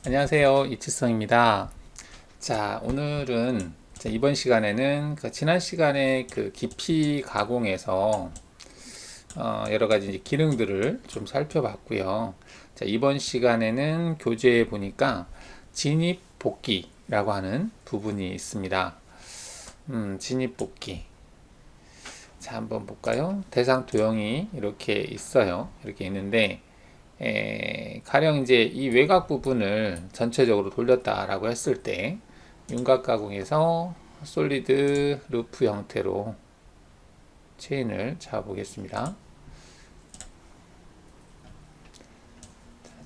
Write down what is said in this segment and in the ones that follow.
안녕하세요. 이치성입니다. 자, 오늘은 이번 시간에는 지난 시간에 깊이 가공에서 여러 가지 이제 기능들을 좀 살펴봤고요. 자, 이번 시간에는 교재에 보니까 진입 복귀라고 하는 부분이 있습니다. 진입 복귀. 자, 한번 볼까요? 대상 도형이 이렇게 있어요. 이렇게 있는데 가령 이제 이 외곽 부분을 전체적으로 돌렸다라고 했을 때 윤곽 가공에서 솔리드 루프 형태로 체인을 잡아 보겠습니다.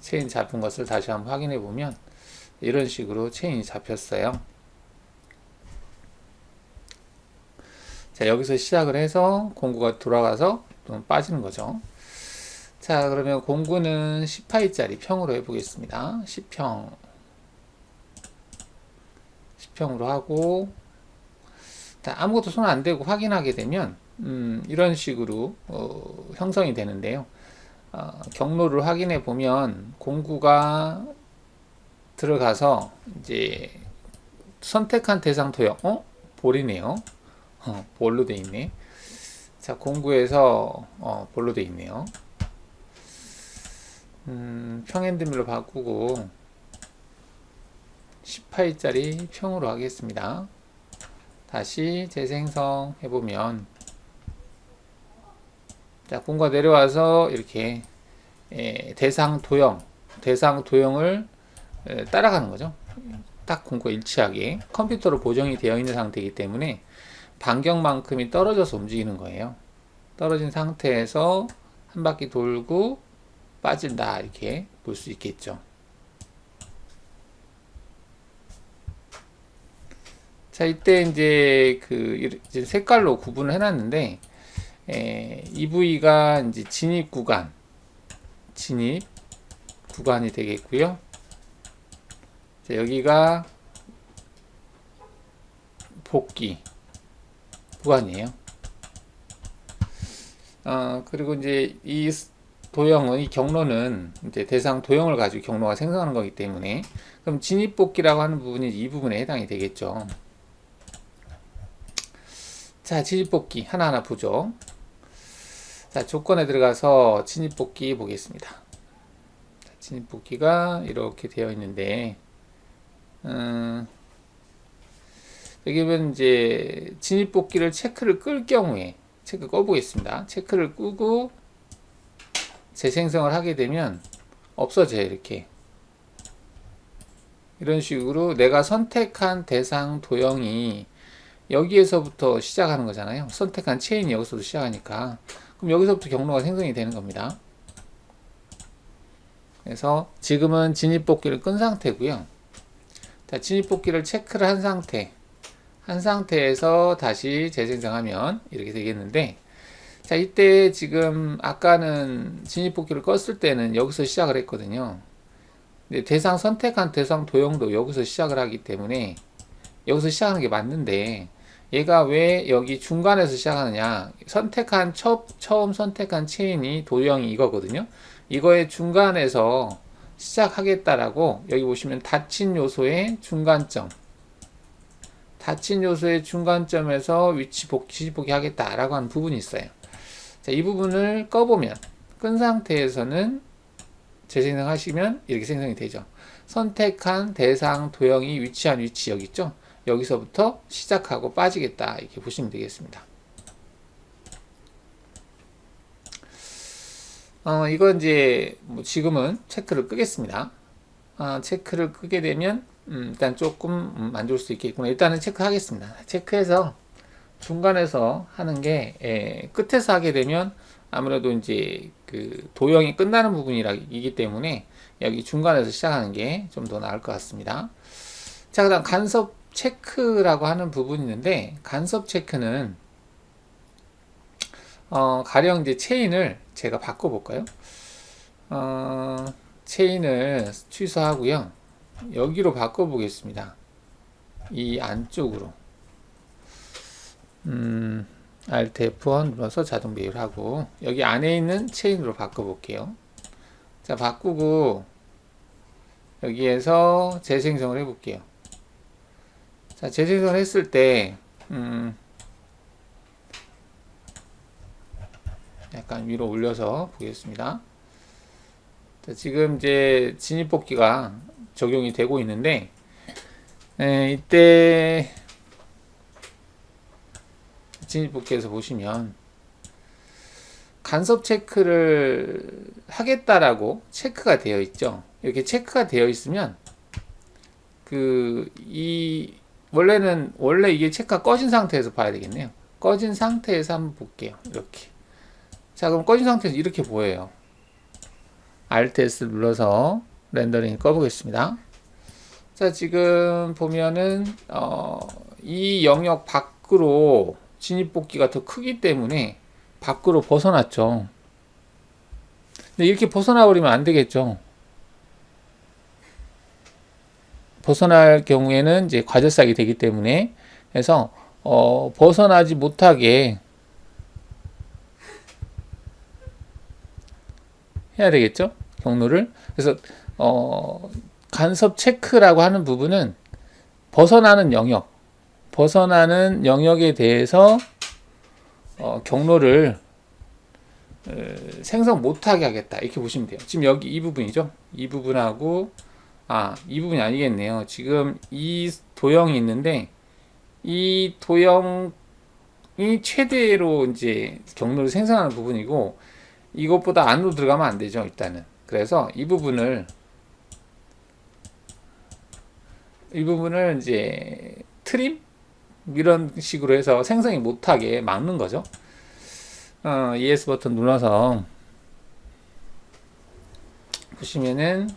체인 잡은 것을 다시 한번 확인해 보면 이런 식으로 체인이 잡혔어요. 자, 여기서 시작을 해서 공구가 돌아가서 빠지는 거죠. 자, 그러면 공구는 10파이짜리 평으로 해보겠습니다. 10평으로 하고, 아무것도 손 안 대고 확인하게 되면, 이런 식으로 형성이 되는데요. 경로를 확인해 보면, 공구가 들어가서, 이제, 선택한 대상 도형, 볼이네요. 볼로 돼 있네. 자, 공구에서, 볼로 돼 있네요. 평핸드밀로 바꾸고 10파이짜리 평으로 하겠습니다. 다시 재생성 해보면 자, 공구가 내려와서 이렇게 대상 도형을 따라가는 거죠. 딱 공구가 일치하게 컴퓨터로 보정이 되어 있는 상태이기 때문에 반경만큼이 떨어져서 움직이는 거예요. 떨어진 상태에서 한 바퀴 돌고 빠진다 이렇게 볼 수 있겠죠. 자, 이때 이제 이제 색깔로 구분을 해놨는데 이 부위가 이제 진입 구간이 되겠고요. 자, 여기가 복귀 구간이에요. 그리고 이제 이 경로는 이제 대상 도형을 가지고 경로가 생성하는 거기 때문에 그럼 진입복귀라고 하는 부분이 이 부분에 해당이 되겠죠. 자, 진입복귀 하나하나 보죠. 자, 조건에 들어가서 진입복귀 보겠습니다. 자, 진입복귀가 이렇게 되어 있는데 여기 보면 이제 진입복귀를 체크를 끌 경우에 체크 꺼보겠습니다. 체크를 끄고 재생성을 하게 되면 없어져요. 이렇게 이런 식으로 내가 선택한 대상 도형이 여기에서부터 시작하는 거잖아요. 선택한 체인이 여기서부터 시작하니까 그럼 여기서부터 경로가 생성이 되는 겁니다. 그래서 지금은 진입복귀를 끈 상태고요. 자, 진입복귀를 체크를 한 상태에서 다시 재생성하면 이렇게 되겠는데 자, 이때 지금 아까는 진입복귀를 껐을 때는 여기서 시작을 했거든요. 근데 선택한 대상 도형도 여기서 시작을 하기 때문에 여기서 시작하는 게 맞는데 얘가 왜 여기 중간에서 시작하느냐. 처음 선택한 체인이 도형이 이거거든요. 이거의 중간에서 시작하겠다라고 여기 보시면 닫힌 요소의 중간점에서 위치 복귀 하겠다라고 하는 부분이 있어요. 자, 이 부분을 꺼보면 끈 상태에서는 재생성 하시면 이렇게 생성이 되죠. 선택한 대상 도형이 위치한 위치 여기 있죠. 여기서부터 시작하고 빠지겠다 이렇게 보시면 되겠습니다. 이건 이제 지금은 체크를 끄겠습니다. 체크를 끄게 되면 일단 조금 안 좋을 수 있겠구나. 일단은 체크하겠습니다. 체크해서 중간에서 하는 게 끝에서 하게 되면 아무래도 이제 그 도형이 끝나는 부분이기 때문에 여기 중간에서 시작하는 게 좀 더 나을 것 같습니다. 자, 그다음 간섭 체크라고 하는 부분이 있는데 간섭 체크는 가령 이제 체인을 제가 바꿔볼까요? 체인을 취소하고요. 여기로 바꿔보겠습니다. 이 안쪽으로. Alt F1 눌러서 자동 배열하고 여기 안에 있는 체인으로 바꿔볼게요. 자, 바꾸고 여기에서 재생성을 해볼게요. 자, 재생성을 했을 때 약간 위로 올려서 보겠습니다. 자, 지금 이제 진입복귀가 적용이 되고 있는데 이때 진입복귀에서 보시면 간섭 체크를 하겠다라고 체크가 되어 있죠. 이렇게 체크가 되어 있으면 원래 이게 체크가 꺼진 상태에서 봐야 되겠네요. 꺼진 상태에서 한번 볼게요. 이렇게. 자, 그럼 꺼진 상태에서 이렇게 보여요. Alt S 눌러서 렌더링 꺼보겠습니다. 자, 지금 보면은 이 영역 밖으로 진입복귀가 더 크기 때문에 밖으로 벗어났죠. 근데 이렇게 벗어나 버리면 안 되겠죠. 벗어날 경우에는 이제 과절삭이 되기 때문에 해서 벗어나지 못하게 해야 되겠죠. 경로를. 그래서 간섭 체크라고 하는 부분은 벗어나는 영역에 대해서 경로를 생성 못하게 하겠다 이렇게 보시면 돼요. 지금 여기 이 부분이죠. 이 부분하고 이 부분이 아니겠네요. 지금 이 도형이 있는데 이 도형이 최대로 이제 경로를 생성하는 부분이고 이것보다 안으로 들어가면 안 되죠. 일단은. 그래서 이 부분을 이제 트림 이런 식으로 해서 생성이 못하게 막는 거죠. ES 버튼 눌러서 보시면은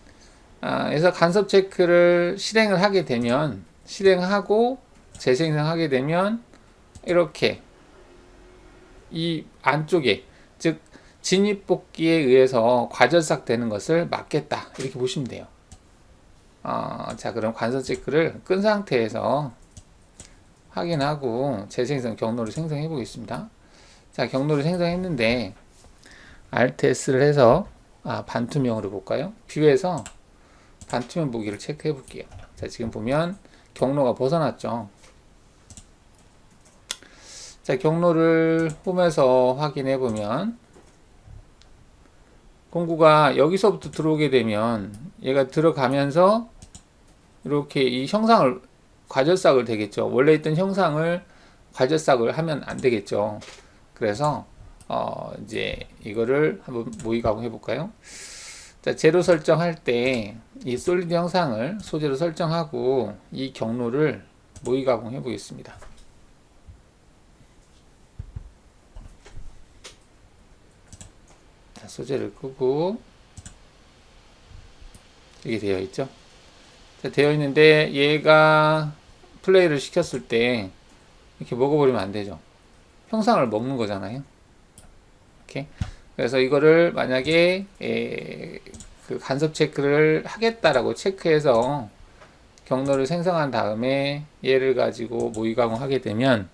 그래서 간섭 체크를 실행을 하게 되면 실행하고 재생성하게 되면 이렇게 이 안쪽에 즉 진입복귀에 의해서 과절삭 되는 것을 막겠다 이렇게 보시면 돼요. 자, 그럼 간섭 체크를 끈 상태에서 확인하고 재생성 경로를 생성해 보겠습니다. 자, 경로를 생성했는데 Alt S를 해서 반투명으로 볼까요? 뷰에서 반투명 보기를 체크해 볼게요. 자, 지금 보면 경로가 벗어났죠. 자, 경로를 홈에서 확인해 보면 공구가 여기서부터 들어오게 되면 얘가 들어가면서 이렇게 이 형상을 과절삭을 되겠죠. 원래 있던 형상을 과절삭을 하면 안 되겠죠. 그래서 이제 이거를 한번 모의 가공해 볼까요? 자, 제로 설정할 때 이 솔리드 형상을 소재로 설정하고 이 경로를 모의 가공해 보겠습니다. 자, 소재를 끄고 이게 되어 있죠. 자, 되어 있는데 얘가 플레이를 시켰을 때 이렇게 먹어버리면 안 되죠. 형상을 먹는 거잖아요. 이렇게. 그래서 이거를 만약에 그 간섭 체크를 하겠다라고 체크해서 경로를 생성한 다음에 얘를 가지고 모의 가공하게 되면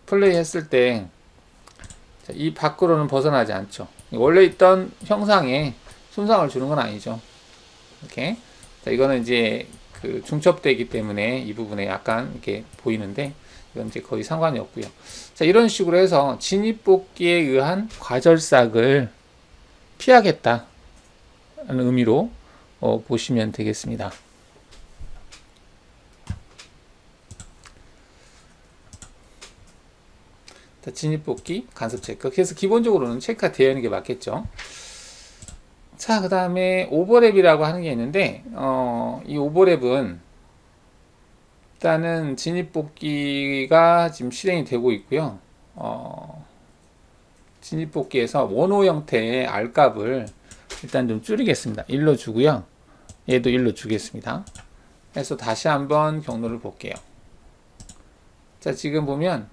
플레이 했을 때 이 밖으로는 벗어나지 않죠. 원래 있던 형상에 손상을 주는 건 아니죠. 이렇게. 자, 이거는 이제 그 중첩되기 때문에 이 부분에 약간 이렇게 보이는데 이건 이제 거의 상관이 없고요. 자, 이런 식으로 해서 진입복귀에 의한 과절삭을 피하겠다는 의미로 보시면 되겠습니다. 자, 진입복귀 간섭 체크. 그래서 기본적으로는 체크가 되어 있는 게 맞겠죠. 자, 그 다음에 오버랩이라고 하는 게 있는데 이 오버랩은 일단은 진입복귀가 지금 실행이 되고 있고요. 진입복귀에서 원호 형태의 R 값을 일단 좀 줄이겠습니다. 1로 주고요. 얘도 1로 주겠습니다. 그래서 다시 한번 경로를 볼게요. 자, 지금 보면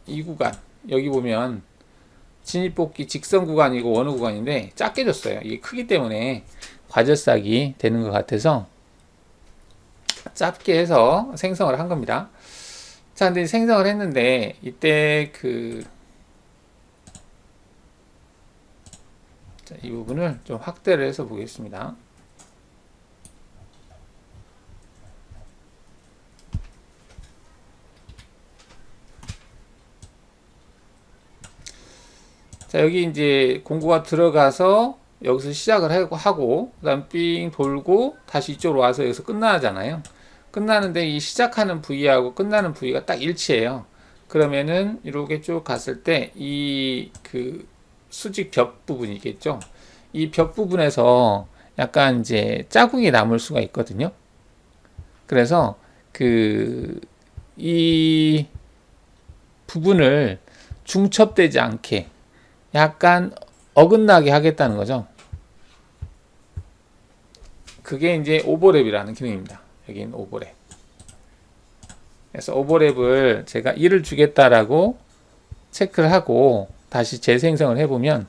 이 구간 여기 보면 진입복귀 직선 구간이고 원호 구간인데 작게 줬어요. 이게 크기 때문에 과절삭이 되는 것 같아서 짧게 해서 생성을 한 겁니다. 자, 근데 생성을 했는데 이때 자, 이 부분을 좀 확대를 해서 보겠습니다. 자, 여기 이제 공구가 들어가서 여기서 시작을 하고 그다음 삥 돌고 다시 이쪽으로 와서 여기서 끝나잖아요. 끝나는데 이 시작하는 부위하고 끝나는 부위가 딱 일치해요. 그러면은 이렇게 쭉 갔을 때 이 그 수직 벽 부분이겠죠. 이 벽 부분에서 약간 이제 자국이 남을 수가 있거든요. 그래서 이 부분을 중첩되지 않게 약간 어긋나게 하겠다는 거죠. 그게 이제 오버랩이라는 기능입니다. 여기는 오버랩. 그래서 오버랩을 제가 1을 주겠다라고 체크를 하고 다시 재생성을 해보면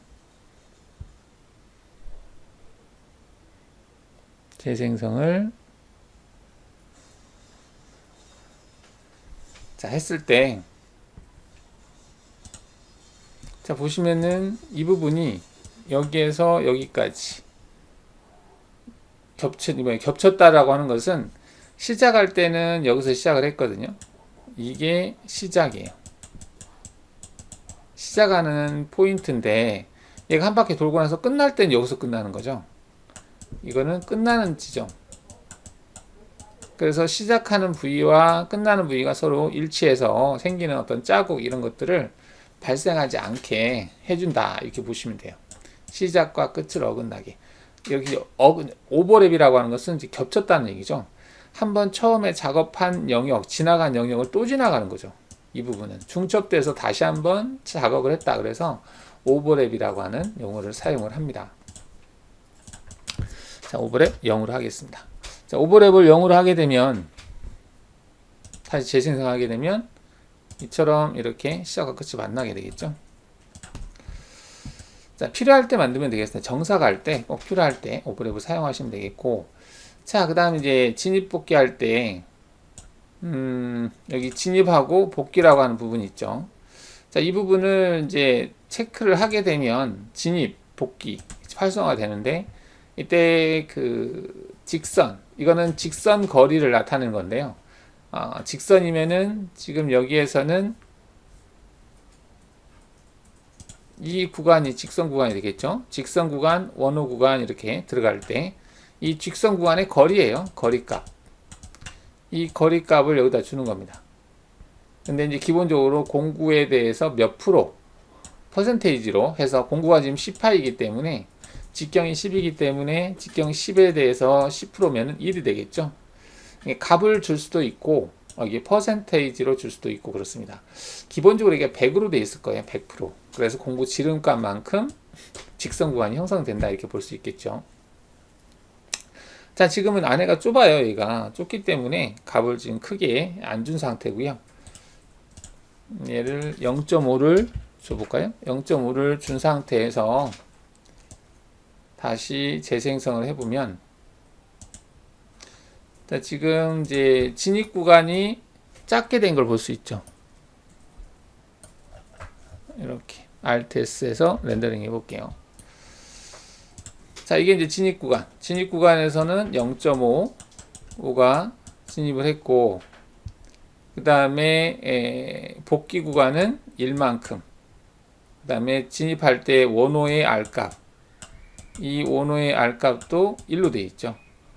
재생성을 자 했을 때 자 보시면은 이 부분이 여기에서 여기까지 겹쳤다라고 하는 것은 시작할 때는 여기서 시작을 했거든요. 이게 시작이에요. 시작하는 포인트인데 얘가 한 바퀴 돌고 나서 끝날 땐 여기서 끝나는 거죠. 이거는 끝나는 지점. 그래서 시작하는 부위와 끝나는 부위가 서로 일치해서 생기는 어떤 자국 이런 것들을 발생하지 않게 해준다 이렇게 보시면 돼요. 시작과 끝을 어긋나게. 여기 오버랩이라고 하는 것은 이제 겹쳤다는 얘기죠. 한번 처음에 작업한 영역, 지나간 영역을 또 지나가는 거죠. 이 부분은 중첩돼서 다시 한번 작업을 했다. 그래서 오버랩이라고 하는 용어를 사용을 합니다. 자, 오버랩 0으로 하겠습니다. 자, 오버랩을 0으로 하게 되면 다시 재생성하게 되면 이처럼 이렇게 시작과 끝이 만나게 되겠죠. 자, 필요할 때 만들면 되겠습니다. 정사가 할 때, 꼭 필요할 때 오버랩을 사용하시면 되겠고, 자, 그 다음 이제 진입 복귀 할 때, 여기 진입하고 복귀라고 하는 부분이 있죠. 자, 이 부분을 이제 체크를 하게 되면 진입, 복귀 활성화가 되는데, 이때 그 직선, 이거는 직선 거리를 나타내는 건데요. 직선이면은 지금 여기에서는 이 구간이 직선 구간이 되겠죠. 직선 구간, 원호 구간 이렇게 들어갈 때 이 직선 구간의 거리예요. 거리값. 이 거리값을 여기다 주는 겁니다. 근데 이제 기본적으로 공구에 대해서 몇 프로 퍼센테이지로 해서 공구가 지금 10파이기 때문에 직경이 10이기 때문에 직경 10에 대해서 10%면은 1이 되겠죠. 값을 줄 수도 있고 이게 퍼센테이지로 줄 수도 있고 그렇습니다. 기본적으로 이게 100으로 돼 있을 거예요. 100%. 그래서 공구 지름값만큼 직선 구간이 형성된다 이렇게 볼 수 있겠죠. 자, 지금은 안에가 좁아요. 얘가 좁기 때문에 값을 지금 크게 안 준 상태고요. 얘를 0.5를 줘볼까요? 0.5를 준 상태에서 다시 재생성을 해보면 자, 지금 이제 진입 구간이 작게 된 걸 볼 수 있죠. 이렇게 Alt S에서 렌더링 해볼게요. 자, 이게 이제 진입 구간. 진입 구간에서는 0.5가 진입을 했고, 그 다음에 복귀 구간은 1만큼. 그 다음에 진입할 때 원호의 R값. 이 원호의 R값도 1로 되어 있죠.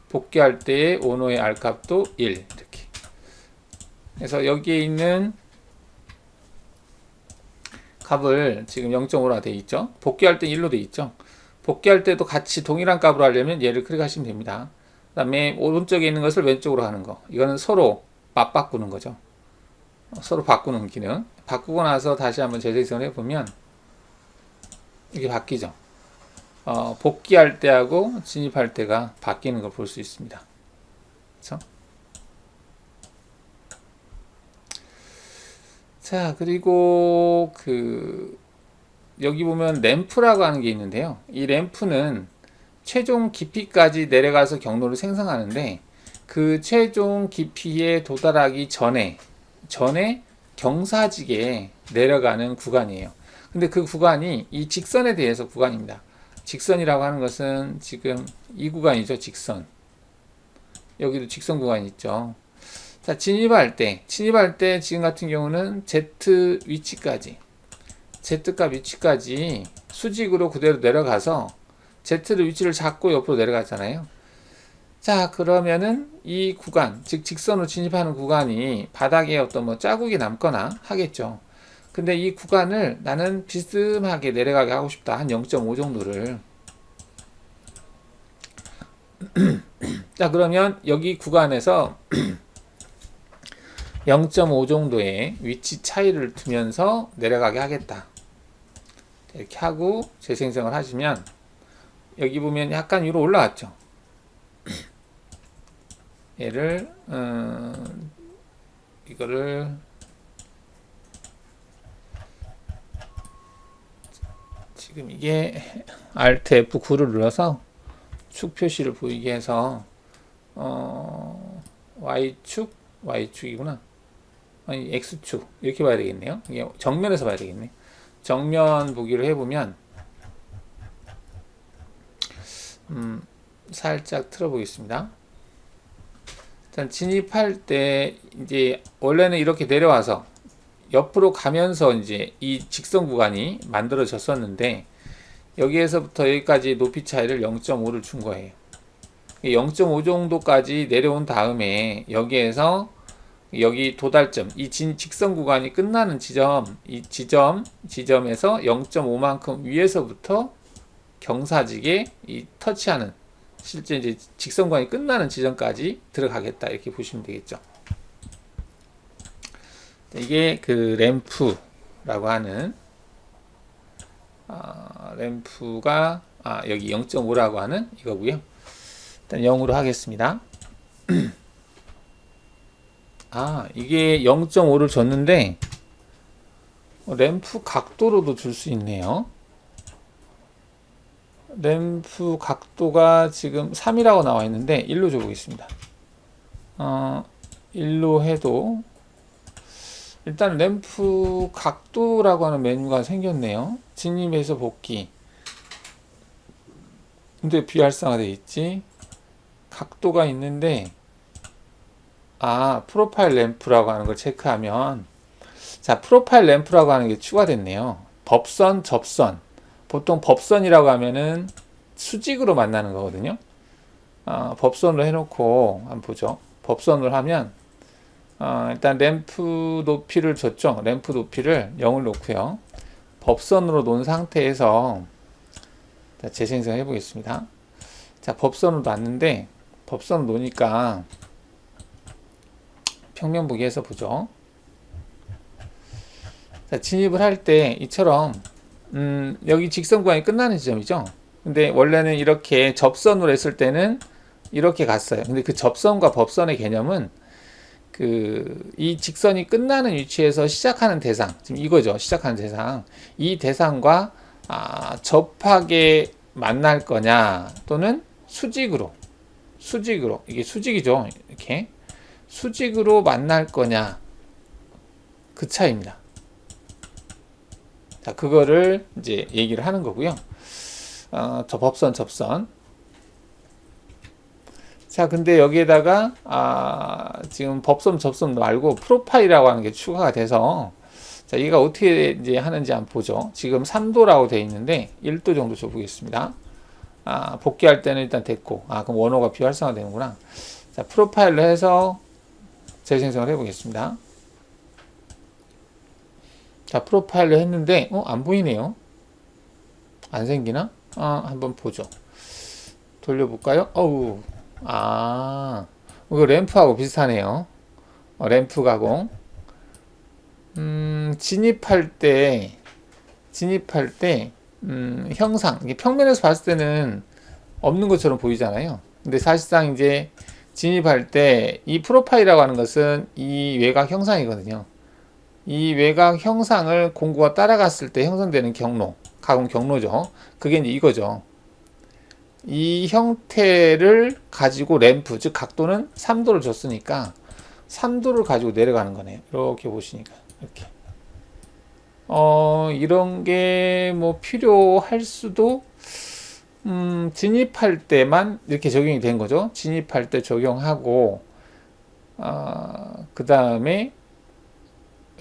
복귀할 때의 원호의 R값도 1. 이렇게. 그래서 여기에 있는 값을 지금 0.5로 되어 있죠. 복귀할 때 1로 되어 있죠. 복귀할 때도 같이 동일한 값으로 하려면 얘를 클릭하시면 됩니다. 그 다음에 오른쪽에 있는 것을 왼쪽으로 하는 거. 이거는 서로 맞바꾸는 거죠. 서로 바꾸는 기능. 바꾸고 나서 다시 한번 재생성을 해보면 이게 바뀌죠. 복귀할 때하고 진입할 때가 바뀌는 걸 볼 수 있습니다. 그렇죠? 자, 그리고 여기 보면 램프라고 하는 게 있는데요. 이 램프는 최종 깊이까지 내려가서 경로를 생성하는데 그 최종 깊이에 도달하기 전에 경사지게 내려가는 구간이에요. 근데 그 구간이 이 직선에 대해서 구간입니다. 직선이라고 하는 것은 지금 이 구간이죠. 직선. 여기도 직선 구간이 있죠. 자, 진입할 때 지금 같은 경우는 Z 위치까지, Z값 위치까지 수직으로 그대로 내려가서 Z를 위치를 잡고 옆으로 내려가잖아요. 자, 그러면은 이 구간, 즉 직선으로 진입하는 구간이 바닥에 어떤 뭐 자국이 남거나 하겠죠. 근데 이 구간을 나는 비스듬하게 내려가게 하고 싶다. 한 0.5 정도를. 자, 그러면 여기 구간에서 0.5 정도의 위치 차이를 두면서 내려가게 하겠다. 이렇게 하고 재생성을 하시면 여기 보면 약간 위로 올라왔죠. 얘를 이거를 지금 이게 Alt F9를 눌러서 축 표시를 보이게 해서 Y축이구나. 아니 X축 이렇게 봐야 되겠네요. 이게 정면에서 봐야 되겠네. 정면 보기를 해보면 살짝 틀어보겠습니다. 일단 진입할 때 이제 원래는 이렇게 내려와서 옆으로 가면서 이제 이 직선 구간이 만들어졌었는데 여기에서부터 여기까지 높이 차이를 0.5를 준 거예요. 0.5 정도까지 내려온 다음에 여기에서 여기 도달점, 이 직선 구간이 끝나는 지점, 이 지점에서 0.5만큼 위에서부터 경사지게 이 터치하는 실제 이제 직선 구간이 끝나는 지점까지 들어가겠다 이렇게 보시면 되겠죠. 이게 그 램프라고 하는 램프가 여기 0.5라고 하는 이거고요. 일단 0으로 하겠습니다. 이게 0.5를 줬는데 램프 각도로도 줄 수 있네요. 램프 각도가 지금 3이라고 나와 있는데 1로 줘보겠습니다. 1로 해도 일단 램프 각도라고 하는 메뉴가 생겼네요. 진입에서 복귀. 근데 비활성화되어 있지. 각도가 있는데 프로파일 램프라고 하는 걸 체크하면 자, 프로파일 램프라고 하는 게 추가됐네요. 법선, 접선. 보통 법선이라고 하면은 수직으로 만나는 거거든요. 법선으로 해놓고 한번 보죠. 법선으로 하면 일단 램프 높이를 줬죠. 램프 높이를 0을 놓고요. 법선으로 놓은 상태에서 재생성 해보겠습니다. 자, 법선으로 놨는데 법선으로 놓으니까 평면 보기에서 보죠. 자, 진입을 할 때 이처럼 여기 직선 구간이 끝나는 지점이죠. 근데 원래는 이렇게 접선으로 했을 때는 이렇게 갔어요. 근데 그 접선과 법선의 개념은 이 직선이 끝나는 위치에서 시작하는 대상, 지금 이거죠. 시작하는 대상. 이 대상과 접하게 만날 거냐, 또는 수직으로, 이게 수직이죠. 이렇게. 수직으로 만날 거냐, 그 차이입니다. 자, 그거를 이제 얘기를 하는 거고요. 저 법선, 접선. 자, 근데 여기에다가 지금 법선, 접선 말고 프로파일이라고 하는 게 추가가 돼서 자, 얘가 어떻게 이제 하는지 한번 보죠. 지금 3도라고 되어 있는데 1도 정도 줘보겠습니다. 복귀할 때는 일단 됐고, 그럼 원호가 비활성화 되는구나. 자, 프로파일로 해서 재생성을 해보겠습니다. 자, 프로파일로 했는데 안 보이네요. 안 생기나? 한번 보죠. 돌려볼까요? 이거 램프하고 비슷하네요. 램프 가공. 진입할 때 형상, 이게 평면에서 봤을 때는 없는 것처럼 보이잖아요. 근데 사실상 이제 진입할 때 이 프로파일이라고 하는 것은 이 외곽 형상이거든요. 이 외곽 형상을 공구가 따라갔을 때 형성되는 경로, 가공 경로죠. 그게 이제 이거죠. 이 형태를 가지고 램프, 즉 각도는 3도를 줬으니까 3도를 가지고 내려가는 거네요. 이렇게 보시니까 이렇게. 이런 게 뭐 필요할 수도 진입할 때만 이렇게 적용이 된 거죠. 진입할 때 적용하고, 그 다음에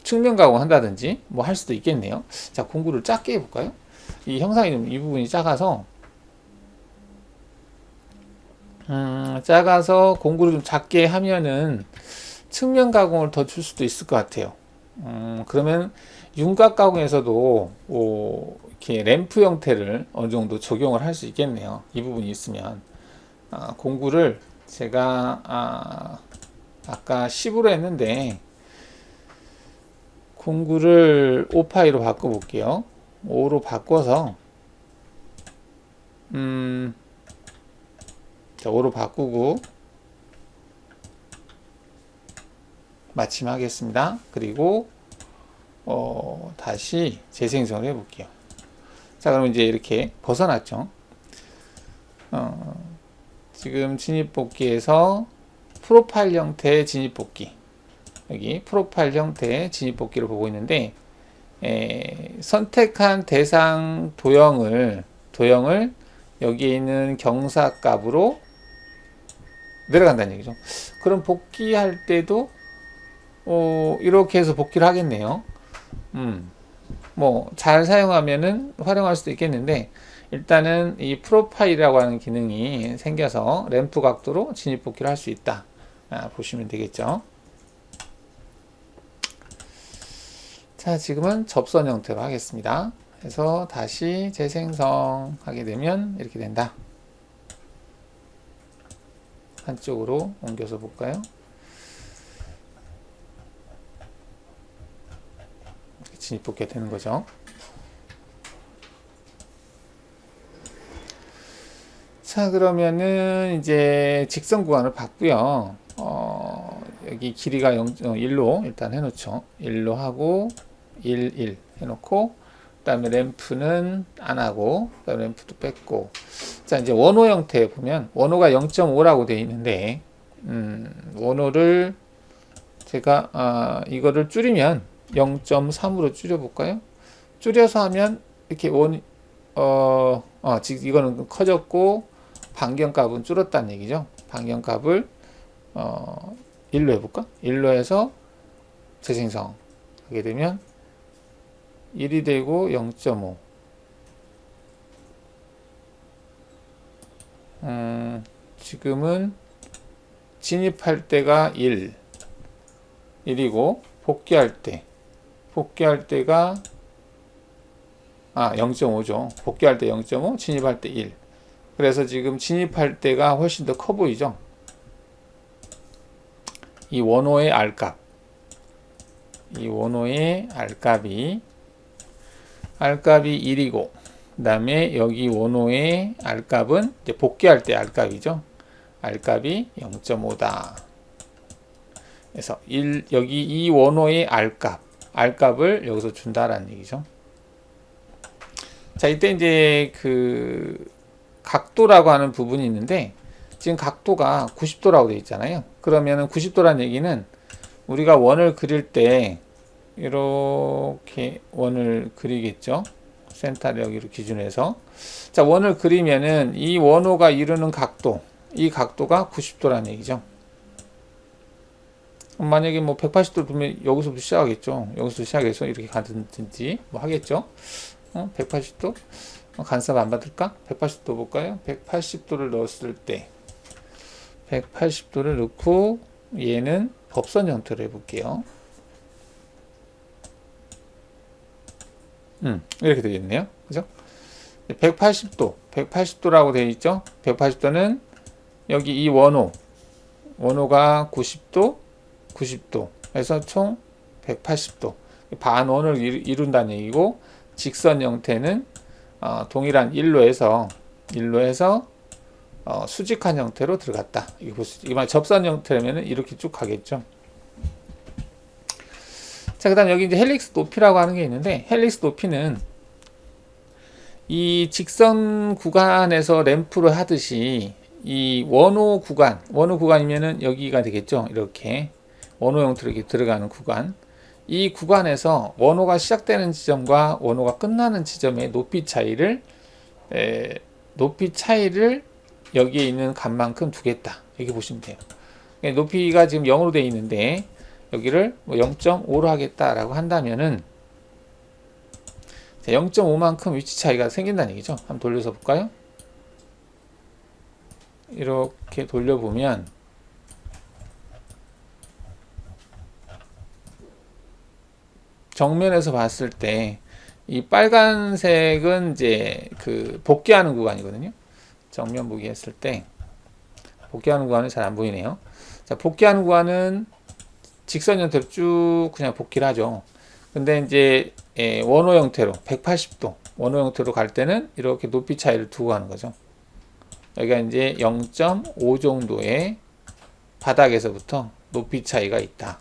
측면 가공한다든지 뭐 할 수도 있겠네요. 자, 공구를 작게 해볼까요? 이 형상이 이 부분이 작아서 공구를 좀 작게 하면은 측면 가공을 더 줄 수도 있을 것 같아요. 그러면 윤곽 가공에서도 이렇게 램프 형태를 어느 정도 적용을 할 수 있겠네요. 이 부분이 있으면. 공구를 제가 아까 10으로 했는데 공구를 5파이로 바꿔 볼게요. 5로 바꿔서 자, 5로 바꾸고 마침하겠습니다. 그리고 다시 재생성을 해 볼게요. 자, 그럼 이제 이렇게 벗어났죠. 지금 진입복귀에서 프로파일 형태의 진입복귀, 여기 프로파일 형태의 진입복귀를 보고 있는데, 선택한 대상 도형을 여기에 있는 경사값으로 내려간다는 얘기죠. 그럼 복귀할 때도 이렇게 해서 복귀를 하겠네요. 뭐 잘 사용하면은 활용할 수도 있겠는데, 일단은 이 프로파일이라고 하는 기능이 생겨서 램프 각도로 진입 복귀를 할 수 있다, 보시면 되겠죠. 자, 지금은 접선 형태로 하겠습니다. 그래서 다시 재생성하게 되면 이렇게 된다. 한쪽으로 옮겨서 볼까요? 진입 복귀가 되는 거죠. 자, 그러면은 이제 직선 구간을 봤고요. 여기 길이가 1로 일단 해놓죠. 1로 하고 1 해놓고, 그 다음에 램프는 안 하고, 그 다음에 램프도 뺐고. 자, 이제 원호 형태 보면 원호가 0.5라고 되어 있는데, 원호를 제가 이거를 줄이면 0.3으로 줄여볼까요? 줄여서 하면 이렇게 지금 이거는 커졌고 반경값은 줄었다는 얘기죠. 반경값을 1로 해볼까? 1로 해서 재생성 하게 되면 1이 되고 0.5. 지금은 진입할 때가 1이고 복귀할 때가 0.5죠. 복귀할 때 0.5, 진입할 때 1. 그래서 지금 진입할 때가 훨씬 더 커 보이죠. 이 원호의 R값. 이 원호의 R값이 1이고, 그 다음에 여기 원호의 R값은 이제 복귀할 때 R값이죠. R값이 0.5다. 그래서 여기 이 원호의 R값을 여기서 준다라는 얘기죠. 자, 이때 이제 그 각도라고 하는 부분이 있는데, 지금 각도가 90도라고 되어 있잖아요. 그러면은 90도라는 얘기는 우리가 원을 그릴 때 이렇게 원을 그리겠죠. 센터를 여기로 기준해서. 자, 원을 그리면은 이 원호가 이루는 각도, 이 각도가 90도라는 얘기죠. 만약에 뭐 180도 두면 여기서부터 시작하겠죠. 여기서 시작해서 이렇게 가든지 뭐 하겠죠. 180도? 간섭 안 받을까? 180도 볼까요? 180도를 넣었을 때 180도를 넣고 얘는 법선 형태로 해볼게요. 이렇게 되겠네요. 그죠? 180도라고 되어 있죠? 180도는 여기 이 원호가 90도 해서 총 180도. 반원을 이룬다는 얘기고, 직선 형태는 동일한 1로 해서 수직한 형태로 들어갔다. 이거 볼 수 있죠. 이만 접선 형태라면 이렇게 쭉 가겠죠. 자, 그 다음 여기 이제 헬릭스 높이라고 하는 게 있는데, 헬릭스 높이는 이 직선 구간에서 램프를 하듯이 이 원호 구간이면은 여기가 되겠죠. 이렇게 원호 형태로 이렇게 들어가는 구간. 이 구간에서 원호가 시작되는 지점과 원호가 끝나는 지점의 높이 차이를 높이 차이를 여기에 있는 값만큼 두겠다. 이렇게 보시면 돼요. 높이가 지금 0으로 되어 있는데 여기를 0.5로 하겠다라고 한다면은 0.5만큼 위치 차이가 생긴다는 얘기죠. 한번 돌려서 볼까요? 이렇게 돌려보면 정면에서 봤을 때 이 빨간색은 이제 그 복귀하는 구간이거든요. 정면 보기 했을 때 복귀하는 구간은 잘 안 보이네요. 자, 복귀하는 구간은 직선 형태로 쭉 그냥 복귀를 하죠. 근데 이제 원호 형태로 180도 원호 형태로 갈 때는 이렇게 높이 차이를 두고 가는 거죠. 여기가 이제 0.5 정도의 바닥에서부터 높이 차이가 있다.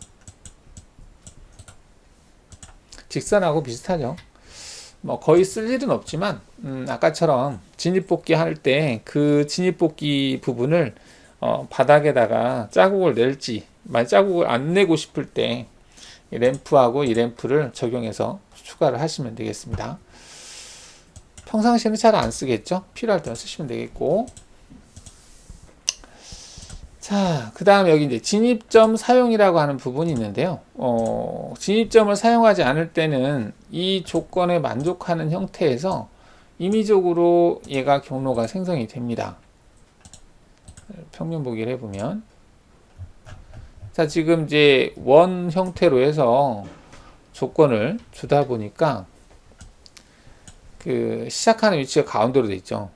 직선하고 비슷하죠. 뭐 거의 쓸 일은 없지만 아까처럼 진입복귀 할 때 그 진입복귀 부분을 바닥에다가 자국을 낼지 만약 자국을 안 내고 싶을 때 이 램프하고 이 램프를 적용해서 추가를 하시면 되겠습니다. 평상시에는 잘 안 쓰겠죠. 필요할 때만 쓰시면 되겠고, 자, 그 다음 여기 이제 진입점 사용이라고 하는 부분이 있는데요. 진입점을 사용하지 않을 때는 이 조건에 만족하는 형태에서 임의적으로 얘가 경로가 생성이 됩니다. 평면 보기를 해보면, 자, 지금 이제 원 형태로 해서 조건을 주다 보니까 그 시작하는 위치가 가운데로 돼 있죠.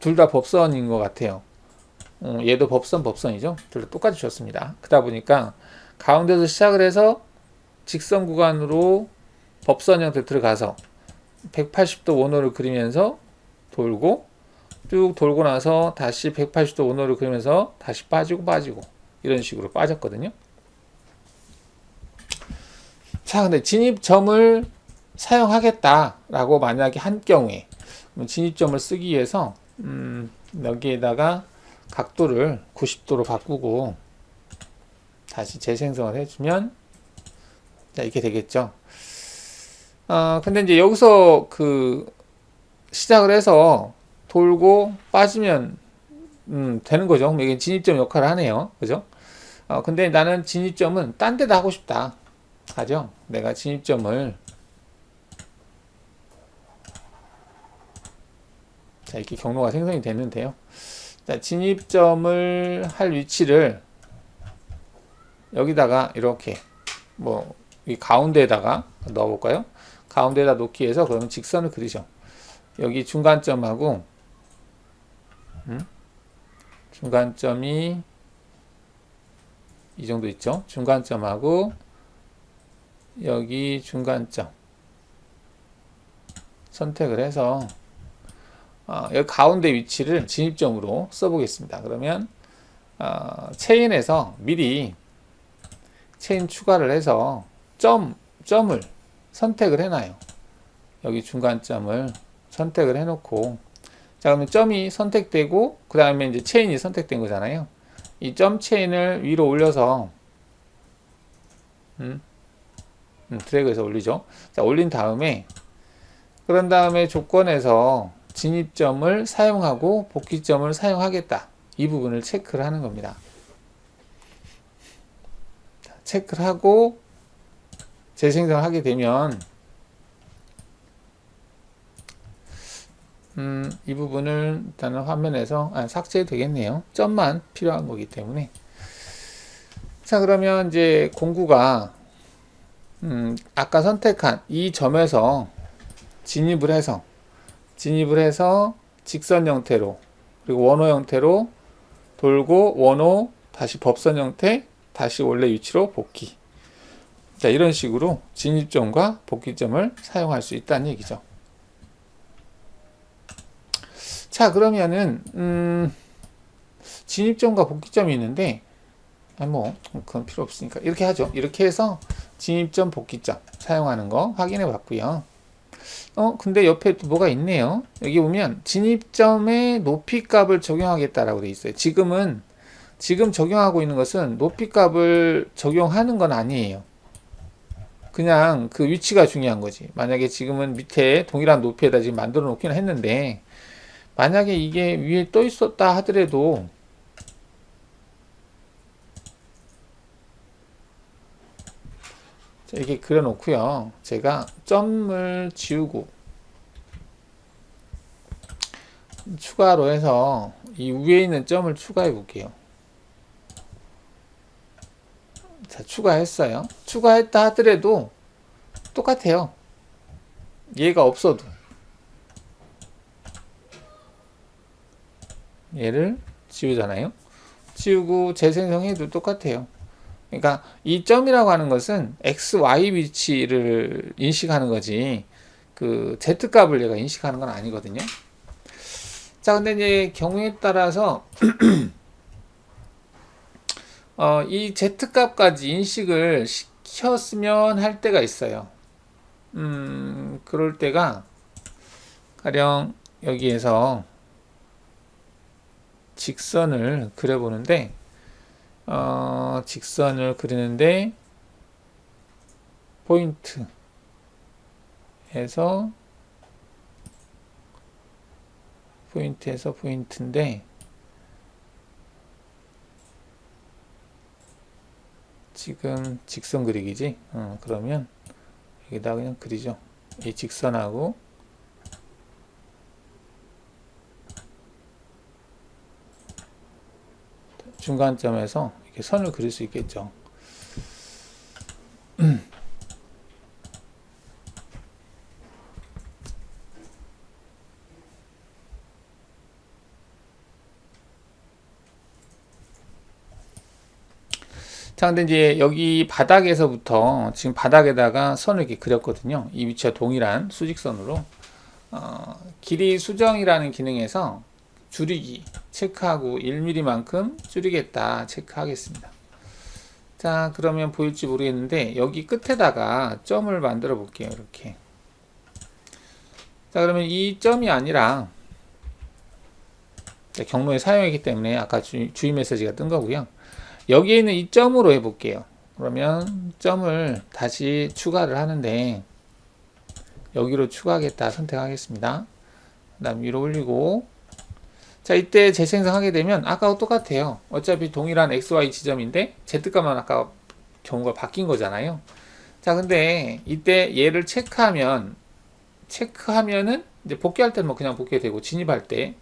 둘 다 법선인 것 같아요. 얘도 법선이죠. 둘 다 똑같이 줬습니다. 그러다 보니까 가운데서 시작을 해서 직선 구간으로 법선 형태 들어가서 180도 원호를 그리면서 돌고 쭉 돌고 나서 다시 180도 원호를 그리면서 다시 빠지고 이런 식으로 빠졌거든요. 자, 근데 진입점을 사용하겠다라고 만약에 한 경우에 진입점을 쓰기 위해서 여기에다가 각도를 90도로 바꾸고 다시 재생성을 해주면 자, 이렇게 되겠죠. 근데 이제 여기서 그 시작을 해서 돌고 빠지면 되는 거죠. 이게 진입점 역할을 하네요. 그죠? 근데 나는 진입점은 딴 데다 하고 싶다. 하죠. 내가 진입점을 자, 이렇게 경로가 생성이 됐는데요. 자, 진입점을 할 위치를 여기다가 이렇게 뭐 이 가운데에다가 넣어 볼까요? 가운데에다 놓기 위해서 그러면 직선을 그리죠. 여기 중간점하고 중간점이 이 정도 있죠. 중간점하고 여기 중간점 선택을 해서 여기 가운데 위치를 진입점으로 써보겠습니다. 그러면 체인에서 미리 체인 추가를 해서 점을 선택을 해놔요. 여기 중간점을 선택을 해놓고, 자, 그러면 점이 선택되고 그 다음에 이제 체인이 선택된 거잖아요. 이 점 체인을 위로 올려서 드래그해서 올리죠. 자, 올린 다음에 그런 다음에 조건에서 진입점을 사용하고 복귀점을 사용하겠다. 이 부분을 체크를 하는 겁니다. 자, 체크를 하고 재생성을 하게 되면 이 부분을 일단은 화면에서 삭제해도 되겠네요. 점만 필요한 거기 때문에. 자, 그러면 이제 공구가 아까 선택한 이 점에서 진입을 해서 직선 형태로 그리고 원호 형태로 돌고 원호 다시 법선 형태 다시 원래 위치로 복귀. 자, 이런 식으로 진입점과 복귀점을 사용할 수 있다는 얘기죠. 자, 그러면은 진입점과 복귀점이 있는데 뭐 그건 필요 없으니까 이렇게 하죠. 이렇게 해서 진입점 복귀점 사용하는 거 확인해 봤고요. 근데 옆에 또 뭐가 있네요. 여기 보면 진입점의 높이 값을 적용하겠다라고 되어 있어요. 지금 적용하고 있는 것은 높이 값을 적용하는 건 아니에요. 그냥 그 위치가 중요한 거지. 만약에 지금은 밑에 동일한 높이에다 지금 만들어 놓기는 했는데 만약에 이게 위에 떠 있었다 하더라도 자, 이렇게 그려 놓고요. 제가 점을 지우고 추가로 해서 이 위에 있는 점을 추가해 볼게요. 자, 추가했어요. 추가했다 하더라도 똑같아요. 얘가 없어도. 얘를 지우잖아요. 지우고 재생성해도 똑같아요. 그러니까 이 점이라고 하는 것은 x, y 위치를 인식하는 거지 그 z 값을 얘가 인식하는 건 아니거든요. 자, 근데 이제 경우에 따라서 이 z 값까지 인식을 시켰으면 할 때가 있어요. 그럴 때가 가령 여기에서 직선을 그려보는데 직선을 그리는데 포인트에서 포인트인데 지금 직선 그리기지. 그러면 여기다 그냥 그리죠. 이 직선하고 중간점에서 이렇게 선을 그릴 수 있겠죠. 자, 근데 이제 여기 바닥에서부터 지금 바닥에다가 선을 이렇게 그렸거든요. 이 위치와 동일한 수직선으로 길이 수정이라는 기능에서 줄이기 체크하고 1mm만큼 줄이겠다 체크하겠습니다. 자, 그러면 보일지 모르겠는데 여기 끝에다가 점을 만들어 볼게요. 이렇게. 자, 그러면 이 점이 아니라 경로에 사용했기 때문에 아까 주의 메시지가 뜬 거고요. 여기에 있는 이 점으로 해볼게요. 그러면 점을 다시 추가를 하는데 여기로 추가하겠다 선택하겠습니다. 그 다음 위로 올리고 자, 이때 재생성하게 되면 아까와 똑같아요. 어차피 동일한 XY 지점인데 Z값만 아까 경우가 바뀐 거잖아요. 자, 근데 이때 얘를 체크하면은 이제 복귀할 때는 뭐 그냥 복귀되고 진입할 때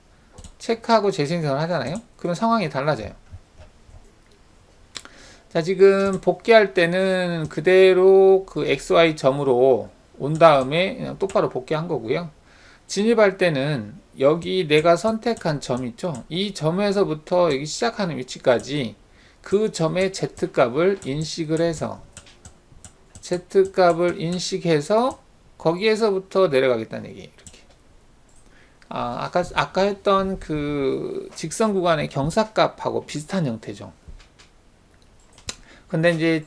체크하고 재생성을 하잖아요. 그럼 상황이 달라져요. 자, 지금 복귀할 때는 그대로 그 XY 점으로 온 다음에 그냥 똑바로 복귀한 거고요. 진입할 때는 여기 내가 선택한 점 있죠? 이 점에서부터 여기 시작하는 위치까지 그 점의 Z값을 인식을 해서 거기에서부터 내려가겠다는 얘기예요. 이렇게. 아까 했던 그 직선 구간의 경사값하고 비슷한 형태죠. 근데 이제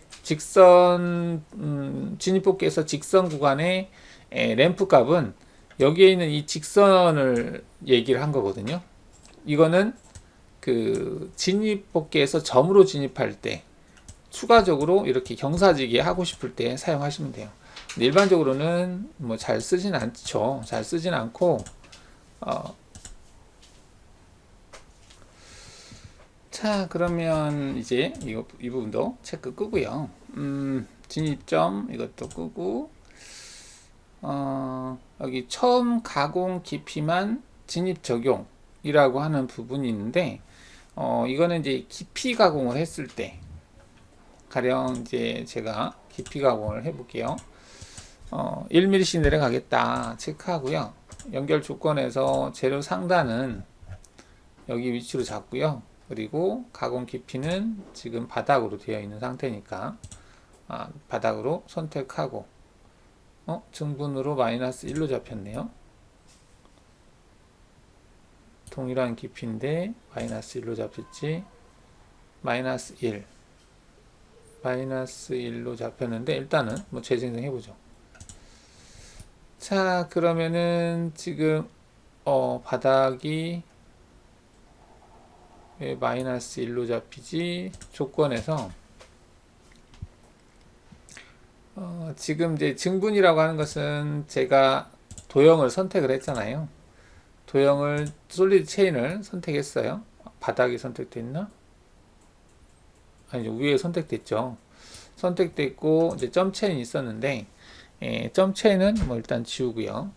진입복귀에서 직선 구간의 램프 값은 여기에 있는 이 직선을 얘기를 한 거거든요. 이거는 그 진입복귀에서 점으로 진입할 때 추가적으로 이렇게 경사지게 하고 싶을 때 사용하시면 돼요. 근데 일반적으로는 뭐 잘 쓰진 않죠. 잘 쓰진 않고 자, 그러면 이제 이 부분도 체크 끄고요. 진입점 이것도 끄고 여기 처음 가공 깊이만 진입 적용이라고 하는 부분이 있는데 이거는 이제 깊이 가공을 했을 때 가령 이제 제가 깊이 가공을 해 볼게요. 1mm씩 내려가겠다 체크하고요. 연결 조건에서 재료 상단은 여기 위치로 잡고요. 그리고 가공 깊이는 지금 바닥으로 되어 있는 상태니까 바닥으로 선택하고 증분으로 마이너스 1로 잡혔네요. 동일한 깊이인데 마이너스 1로 잡혔지. 마이너스 1로 잡혔는데 일단은 뭐 재생성 해보죠. 자, 그러면은 지금 바닥이 왜 마이너스 1로 잡히지? 조건에서 지금 이제 증분이라고 하는 것은 제가 도형을 선택을 했잖아요. 도형을 솔리드 체인을 선택했어요. 바닥이 선택되어 있나? 아니, 위에 선택됐죠. 선택됐고 이제 점 체인이 있었는데 점 체인은 뭐 일단 지우고요.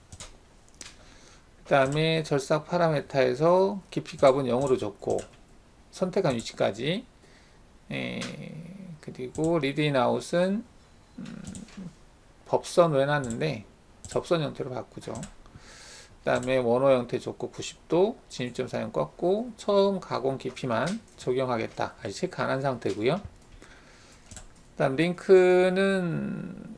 그 다음에 절삭 파라메타에서 깊이 값은 0으로 줬고 선택한 위치까지 그리고 리드인 아웃은 법선으로 해놨는데 접선 형태로 바꾸죠. 그 다음에 원호 형태 줬고 90도 진입점 사용 껐고 처음 가공 깊이만 적용하겠다. 아직 체크 안 한 상태고요. 그 다음 링크는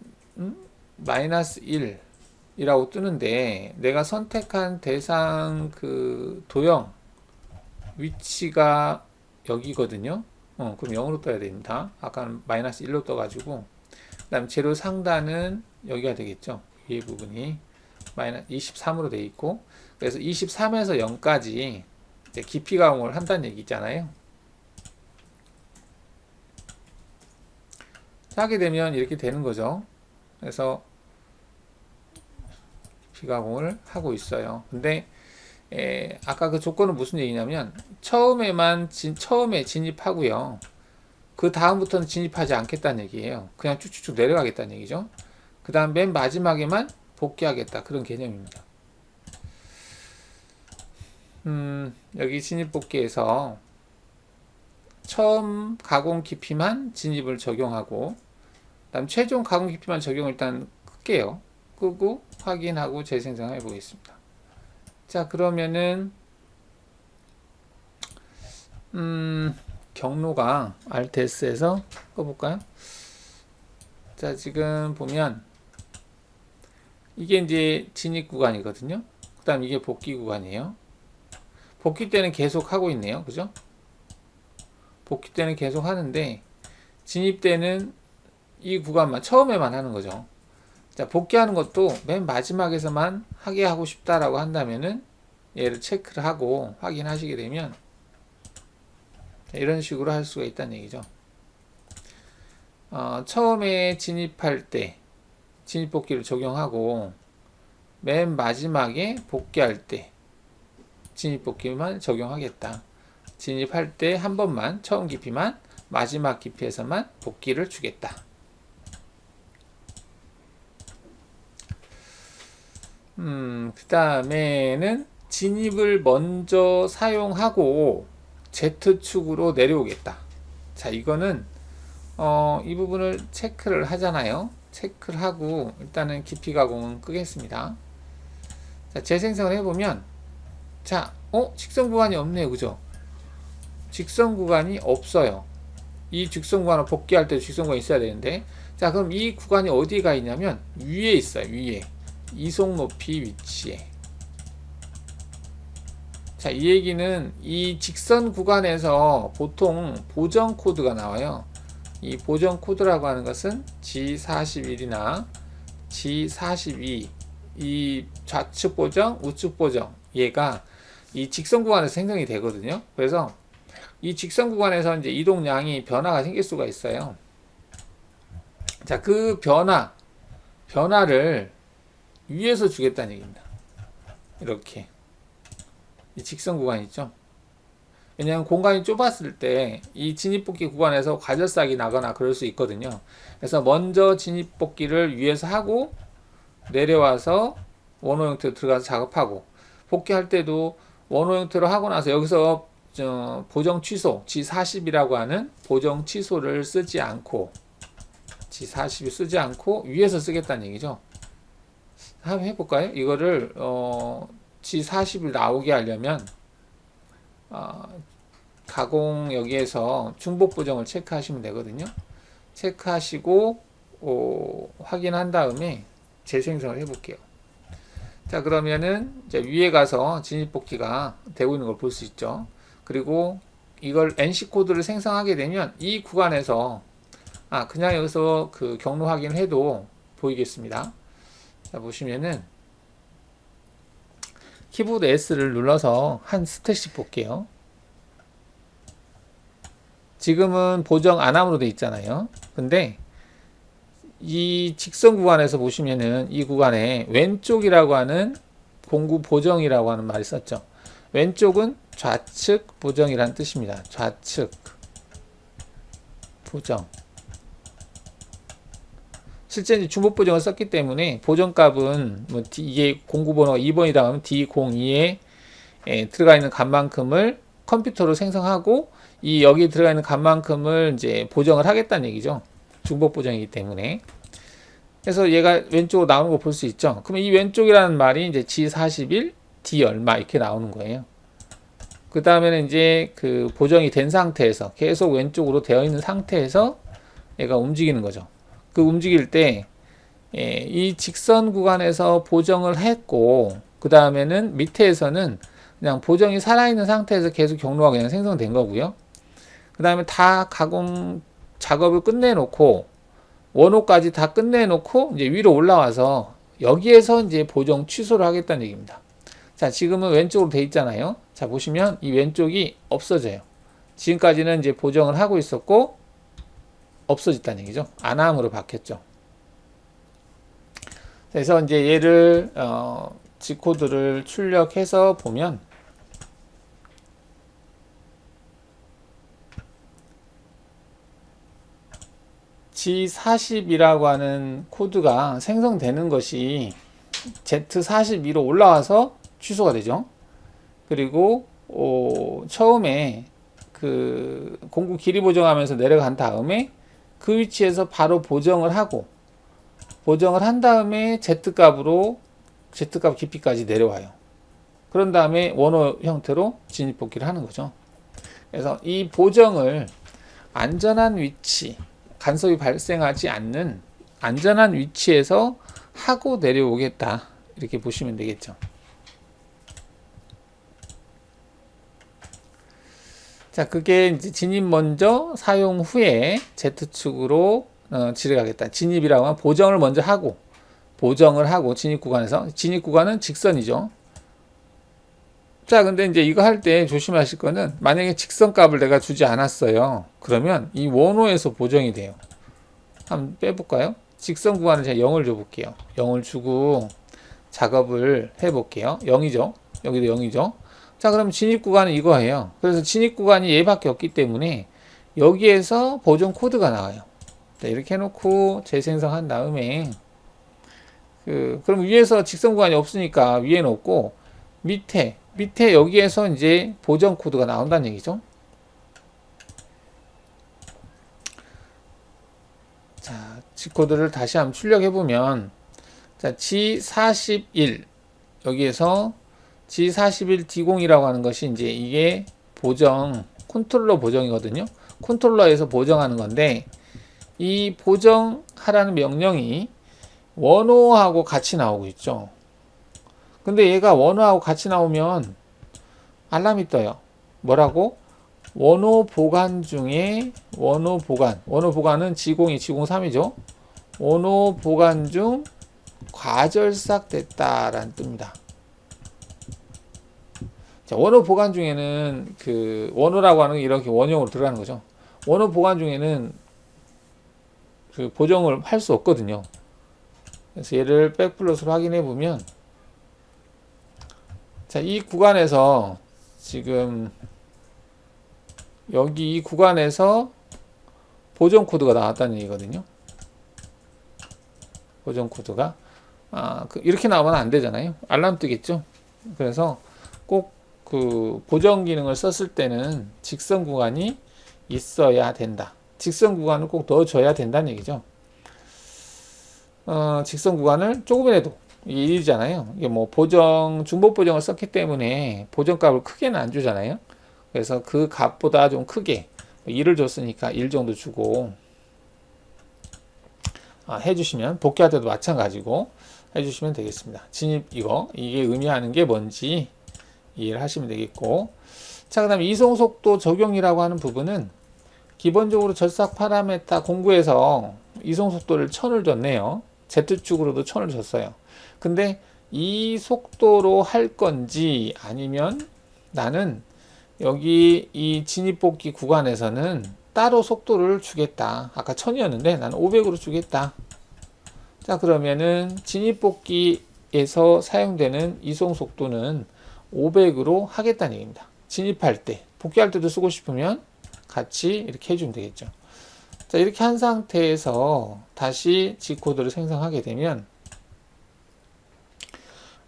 마이너스 1이라고 뜨는데 내가 선택한 대상 그 도형 위치가 여기거든요. 그럼 0으로 떠야 됩니다. 아까는 마이너스 1로 떠가지고 그 다음 재료 상단은 여기가 되겠죠. 위에 부분이 마이너스 23으로 되어 있고 그래서 23에서 0까지 이제 깊이 가공을 한다는 얘기잖아요. 하게 되면 이렇게 되는 거죠. 그래서 깊이 가공을 하고 있어요. 근데 아까 그 조건은 무슨 얘기냐면 처음에 진입하고요. 그 다음부터는 진입하지 않겠다는 얘기예요. 그냥 쭉쭉쭉 내려가겠다는 얘기죠. 그 다음 맨 마지막에만 복귀하겠다. 그런 개념입니다. 여기 진입 복귀에서 처음 가공 깊이만 진입을 적용하고 그다음 최종 가공 깊이만 적용을 일단 끌게요. 끄고 확인하고 재생성해 보겠습니다. 자, 그러면은 경로가 Alt S에서 꺼볼까요? 자, 지금 보면 이게 이제 진입 구간이거든요. 그 다음 이게 복귀 구간이에요. 복귀 때는 계속 하고 있네요. 그죠? 복귀 때는 계속 하는데 진입 때는 이 구간만 처음에만 하는 거죠. 자, 복귀하는 것도 맨 마지막에서만 하게 하고 싶다라고 한다면은 얘를 체크를 하고 확인하시게 되면 이런 식으로 할 수가 있다는 얘기죠. 처음에 진입할 때 진입 복귀를 적용하고 맨 마지막에 복귀할 때 진입 복귀만 적용하겠다. 진입할 때 한 번만 처음 깊이만 마지막 깊이에서만 복귀를 주겠다. 그 다음에는 진입을 먼저 사용하고 Z축으로 내려오겠다. 자, 이거는 이 부분을 체크를 하잖아요. 체크를 하고 일단은 깊이 가공은 끄겠습니다. 자, 재생성을 해보면 자, 직선 구간이 없네요. 그죠? 직선 구간이 없어요. 이 직선 구간을 복귀할 때 직선 구간이 있어야 되는데 자, 그럼 이 구간이 어디가 있냐면 위에 있어요. 위에 이속 높이 위치에. 자, 이 얘기는 이 직선 구간에서 보통 보정 코드가 나와요. 이 보정 코드라고 하는 것은 G41이나 G42 이 좌측 보정, 우측 보정 얘가 이 직선 구간에서 생성이 되거든요. 그래서 이 직선 구간에서 이제 이동량이 변화가 생길 수가 있어요. 자, 그 변화를 위에서 주겠다는 얘기입니다. 이렇게 이 직선 구간 있죠. 왜냐하면 공간이 좁았을 때 이 진입복귀 구간에서 과절삭이 나거나 그럴 수 있거든요. 그래서 먼저 진입복귀를 위에서 하고 내려와서 원호 형태로 들어가서 작업하고 복귀할 때도 원호 형태로 하고 나서 여기서 보정 취소 G40이라고 하는 보정 취소를 쓰지 않고 G40을 쓰지 않고 위에서 쓰겠다는 얘기죠. 한번 해볼까요? 이거를 G40을 나오게 하려면 가공 여기에서 중복 보정을 체크하시면 되거든요. 체크하시고 확인한 다음에 재생성을 해볼게요. 자, 그러면은 이제 위에 가서 진입복귀가 되고 있는 걸 볼 수 있죠. 그리고 이걸 NC 코드를 생성하게 되면 이 구간에서 그냥 여기서 그 경로 확인을 해도 보이겠습니다. 자, 보시면은 키보드 S를 눌러서 한 스택씩 볼게요. 지금은 보정 안함으로 되어 있잖아요. 근데 이 직선 구간에서 보시면은 이 구간에 왼쪽이라고 하는 공구 보정이라고 하는 말이 썼죠. 왼쪽은 좌측 보정이라는 뜻입니다. 좌측 보정. 실제 이제 중복 보정을 썼기 때문에 보정값은 뭐 이게 공구 번호가 2번이다 하면 D02에 들어가 있는 값만큼을 컴퓨터로 생성하고 이 여기 들어가 있는 값만큼을 이제 보정을 하겠다는 얘기죠. 중복 보정이기 때문에. 그래서 얘가 왼쪽으로 나오는 거 볼 수 있죠. 그러면 이 왼쪽이라는 말이 이제 G41, D 얼마 이렇게 나오는 거예요. 그 다음에는 이제 그 보정이 된 상태에서 계속 왼쪽으로 되어 있는 상태에서 얘가 움직이는 거죠. 그 움직일 때 이 직선 구간에서 보정을 했고 그 다음에는 밑에서는 그냥 보정이 살아있는 상태에서 계속 경로가 그냥 생성된 거고요. 그 다음에 다 가공 작업을 끝내놓고 원호까지 다 끝내놓고 이제 위로 올라와서 여기에서 이제 보정 취소를 하겠다는 얘기입니다. 자, 지금은 왼쪽으로 돼 있잖아요. 자, 보시면 이 왼쪽이 없어져요. 지금까지는 이제 보정을 하고 있었고 없어졌다는 얘기죠. 안함으로 바뀌었죠. 그래서 이제 얘를 G코드를 출력해서 보면 G40이라고 하는 코드가 생성되는 것이 Z42로 올라와서 취소가 되죠. 그리고 처음에 그 공구 길이 보정하면서 내려간 다음에 그 위치에서 바로 보정을 하고 보정을 한 다음에 Z값으로 Z값 깊이까지 내려와요. 그런 다음에 원호 형태로 진입복귀를 하는 거죠. 그래서 이 보정을 안전한 위치, 간섭이 발생하지 않는 안전한 위치에서 하고 내려오겠다. 이렇게 보시면 되겠죠. 자, 그게 이제 진입 먼저 사용 후에 Z축으로 지르가겠다. 진입이라고 하면 보정을 먼저 하고 진입 구간에서 진입 구간은 직선이죠. 자, 근데 이제 이거 할 때 조심하실 거는 만약에 직선 값을 내가 주지 않았어요. 그러면 이 원호에서 보정이 돼요. 한번 빼볼까요? 직선 구간을 제가 0을 줘볼게요. 0을 주고 작업을 해볼게요. 0이죠. 여기도 0이죠. 자, 그럼 진입 구간은 이거예요. 그래서 진입 구간이 얘밖에 없기 때문에 여기에서 보정 코드가 나와요. 자, 이렇게 해놓고 재생성한 다음에 그럼 위에서 직선 구간이 없으니까 위에 놓고 밑에 여기에서 이제 보정 코드가 나온다는 얘기죠. 자, G코드를 다시 한번 출력해 보면 자, G41 여기에서 G41D0이라고 하는 것이 이제 이게 보정 컨트롤러 보정이거든요. 컨트롤러에서 보정하는 건데 이 보정하라는 명령이 원호하고 같이 나오고 있죠. 근데 얘가 원호하고 같이 나오면 알람이 떠요. 뭐라고? 원호 보관 중에 원호는 G02, G03이죠. 원호 보관 중 과절삭 됐다라는 뜹니다. 자, 원호 보관 중에는 그 원호라고 하는 게 이렇게 원형으로 들어가는 거죠. 원호 보관 중에는 그 보정을 할 수 없거든요. 그래서 얘를 백플러스로 확인해 보면 자, 이 구간에서 지금 여기 이 구간에서 보정 코드가 나왔다는 얘기거든요. 보정 코드가 이렇게 나오면 안 되잖아요. 알람 뜨겠죠. 그래서 꼭 그 보정 기능을 썼을 때는 직선 구간이 있어야 된다. 직선 구간을 꼭 넣어줘야 된다는 얘기죠. 직선 구간을 조금이라도 1이잖아요. 이게 뭐 중복 보정을 썼기 때문에 보정값을 크게는 안 주잖아요. 그래서 그 값보다 좀 크게 1을 줬으니까 1 정도 주고 해주시면 복귀할 때도 마찬가지고 해주시면 되겠습니다. 진입 이게 의미하는 게 뭔지 이해를 하시면 되겠고, 자, 그 다음에 이송속도 적용이라고 하는 부분은 기본적으로 절삭 파라메타 공구에서 이송속도를 1000을 줬네요. Z축으로도 1000을 줬어요. 근데 이 속도로 할 건지 아니면 나는 여기 이 진입복귀 구간에서는 따로 속도를 주겠다. 아까 1000이었는데 나는 500으로 주겠다. 자, 그러면은 진입복귀 복귀에서 사용되는 이송 속도는 500으로 하겠다는 얘기입니다. 진입할 때, 복귀할 때도 쓰고 싶으면 같이 이렇게 해주면 되겠죠. 자, 이렇게 한 상태에서 다시 G코드를 생성하게 되면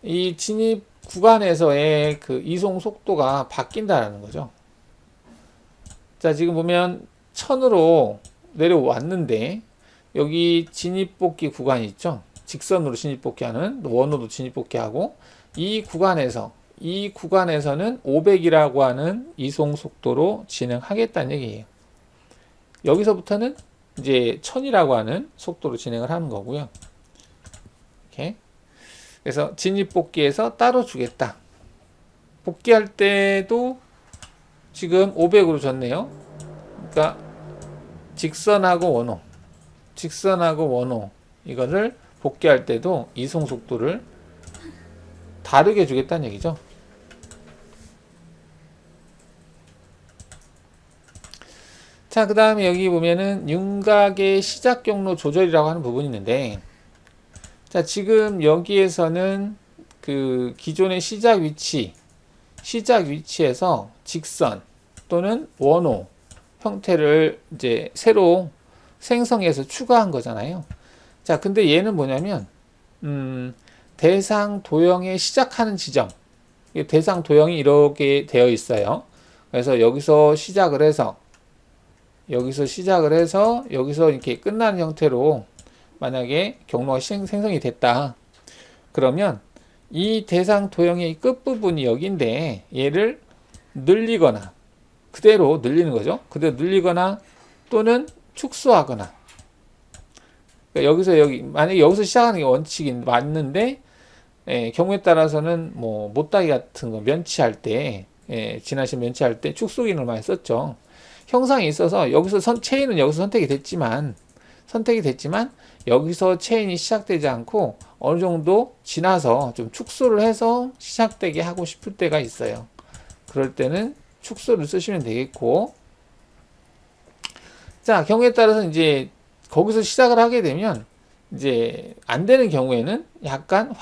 이 진입 구간에서의 그 이송 속도가 바뀐다는 거죠. 자, 지금 보면 1000으로 내려왔는데 여기 진입복귀 구간이 있죠. 직선으로 진입복귀하는, 원호도 진입복귀하고 이 구간에서는 500이라고 하는 이송 속도로 진행하겠다는 얘기예요. 여기서부터는 이제 1000이라고 하는 속도로 진행을 하는 거고요. 이렇게. 그래서 진입복귀에서 따로 주겠다. 복귀할 때도 지금 500으로 줬네요. 그러니까 직선하고 원호 이거를 복귀할 때도 이송 속도를 다르게 주겠다는 얘기죠. 자, 그 다음에 여기 보면은 윤곽의 시작 경로 조절이라고 하는 부분이 있는데, 자, 지금 여기에서는 그 기존의 시작 위치에서 직선 또는 원호 형태를 이제 새로 생성해서 추가한 거잖아요. 자, 근데 얘는 뭐냐면 대상 도형의 시작하는 지점, 대상 도형이 이렇게 되어 있어요. 그래서 여기서 시작을 해서 여기서 이렇게 끝나는 형태로 만약에 경로가 생성이 됐다. 그러면 이 대상 도형의 끝부분이 여기인데 얘를 늘리거나 그대로 늘리는 거죠. 그대로 늘리거나 또는 축소하거나. 그러니까 여기서 여기 만약에 여기서 시작하는 게 원칙인 맞는데 경우에 따라서는 뭐 못다기 같은 거 면치할 때 지나신 면치할 때 축소 기능을 많이 썼죠. 형상이 있어서 여기서 체인은 여기서 선택이 됐지만 여기서 체인이 시작되지 않고 어느 정도 지나서 좀 축소를 해서 시작되게 하고 싶을 때가 있어요. 그럴 때는 축소를 쓰시면 되겠고, 자, 경우에 따라서 이제 거기서 시작을 하게 되면 이제 안 되는 경우에는 약간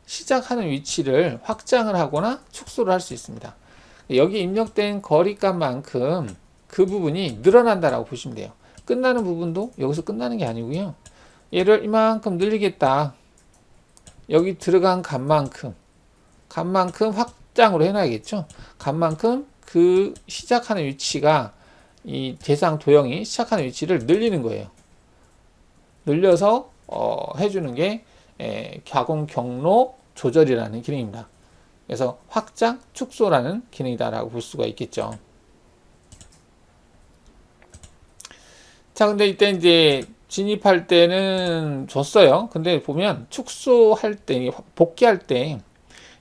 시작하는 위치를 확장을 하거나 축소를 할 수 있습니다. 여기 입력된 거리값만큼 그 부분이 늘어난다라고 보시면 돼요. 끝나는 부분도 여기서 끝나는 게 아니고요. 얘를 이만큼 늘리겠다. 여기 들어간 값만큼 확장으로 해놔야겠죠. 값만큼 그 시작하는 위치가 이 대상 도형이 시작하는 위치를 늘리는 거예요. 늘려서 해주는 게 가공 경로 조절이라는 기능입니다. 그래서 확장, 축소라는 기능이다라고 볼 수가 있겠죠. 자, 근데 이때 이제 진입할 때는 줬어요. 근데 보면 축소할 때, 복귀할 때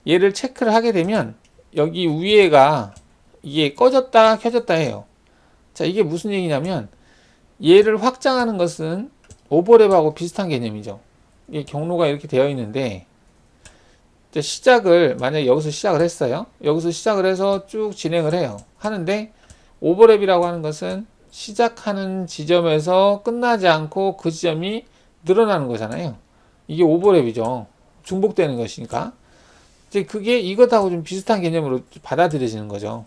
얘를 체크를 하게 되면 여기 위에가 이게 꺼졌다, 켜졌다 해요. 자, 이게 무슨 얘기냐면 얘를 확장하는 것은 오버랩하고 비슷한 개념이죠. 이 경로가 이렇게 되어 있는데 만약에 여기서 시작을 했어요. 여기서 시작을 해서 쭉 진행을 해요. 하는데 오버랩이라고 하는 것은 시작하는 지점에서 끝나지 않고 그 지점이 늘어나는 거잖아요. 이게 오버랩이죠. 중복되는 것이니까. 이제 그게 이것하고 좀 비슷한 개념으로 받아들여지는 거죠.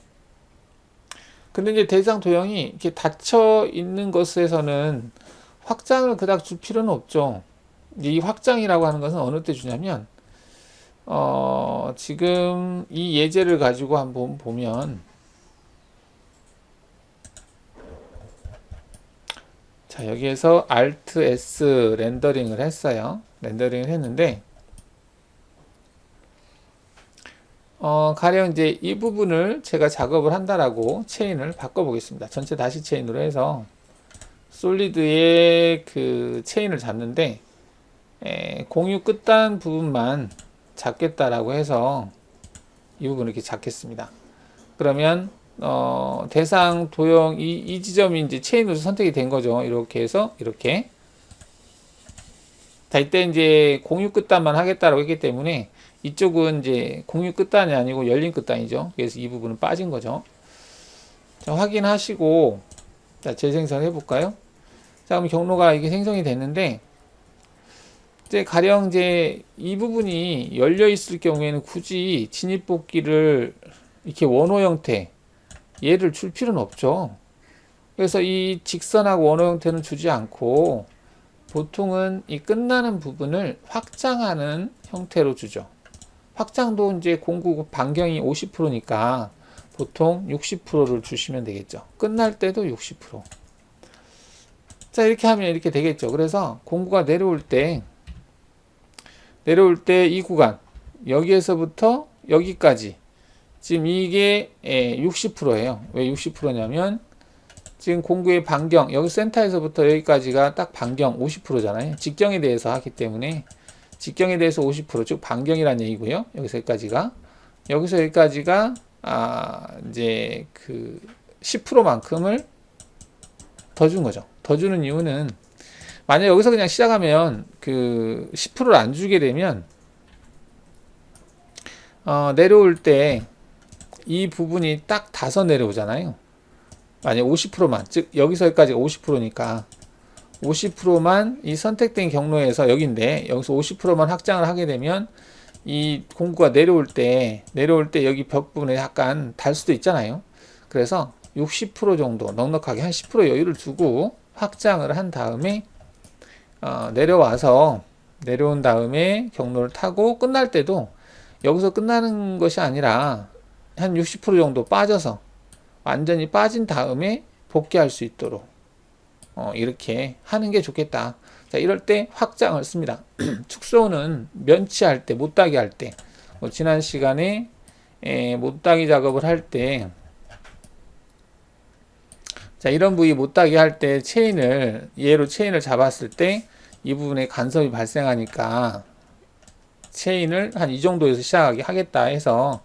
근데 이제 대상 도형이 이렇게 닫혀 있는 것에서는 확장을 그닥 줄 필요는 없죠. 이 확장이라고 하는 것은 어느 때 주냐면 지금 이 예제를 가지고 한번 보면, 자, 여기에서 Alt S 렌더링을 했어요. 렌더링을 했는데, 가령 이제 이 부분을 제가 작업을 한다라고 체인을 바꿔보겠습니다. 전체 다시 체인으로 해서 솔리드의 그 체인을 잡는데, 공유 끝단 부분만 잡겠다라고 해서 이 부분을 이렇게 잡겠습니다. 그러면 대상 도형 이 지점이 이제 체인으로 선택이 된 거죠. 이렇게 해서 이렇게. 자, 이때 이제 공유 끝단만 하겠다라고 했기 때문에 이쪽은 이제 공유 끝단이 아니고 열린 끝단이죠. 그래서 이 부분은 빠진 거죠. 자, 확인하시고 자, 재생성 해볼까요? 자, 그럼 경로가 이게 생성이 됐는데, 이제 가령 이제 이 부분이 열려 있을 경우에는 굳이 진입복귀를 이렇게 원호 형태 얘를 줄 필요는 없죠. 그래서 이 직선하고 원호 형태는 주지 않고 보통은 이 끝나는 부분을 확장하는 형태로 주죠. 확장도 이제 공구 반경이 50%니까 보통 60%를 주시면 되겠죠. 끝날 때도 60%. 자, 이렇게 하면 이렇게 되겠죠. 그래서 공구가 내려올 때 이 구간, 여기에서부터 여기까지 지금 이게 60%예요. 왜 60%냐면 지금 공구의 반경, 여기 센터에서부터 여기까지가 딱 반경 50%잖아요. 직경에 대해서 하기 때문에 직경에 대해서 50%, 즉 반경이란 얘기고요. 여기서 여기까지가 이제 그 10%만큼을 더 준 거죠. 더 주는 이유는 만약 여기서 그냥 시작하면 그 10%를 안 주게 되면 내려올 때 이 부분이 딱 다서 내려오잖아요. 만약 50%만, 즉 여기서 여기까지 50%니까 50%만 이 선택된 경로에서 여기인데 여기서 50%만 확장을 하게 되면 이 공구가 내려올 때 여기 벽 부분에 약간 달 수도 있잖아요. 그래서 60% 정도 넉넉하게 한 10% 여유를 두고 확장을 한 다음에 내려온 다음에 경로를 타고 끝날 때도 여기서 끝나는 것이 아니라 한 60% 정도 빠져서 완전히 빠진 다음에 복귀할 수 있도록 이렇게 하는 게 좋겠다. 자, 이럴 때 확장을 씁니다. 축소는 면치할 때, 못따기 할 때, 지난 시간에 못따기 작업을 할 때, 자, 이런 부위 못따기 할 때 얘로 체인을 잡았을 때 이 부분에 간섭이 발생하니까 체인을 한 이 정도에서 시작하게 하겠다 해서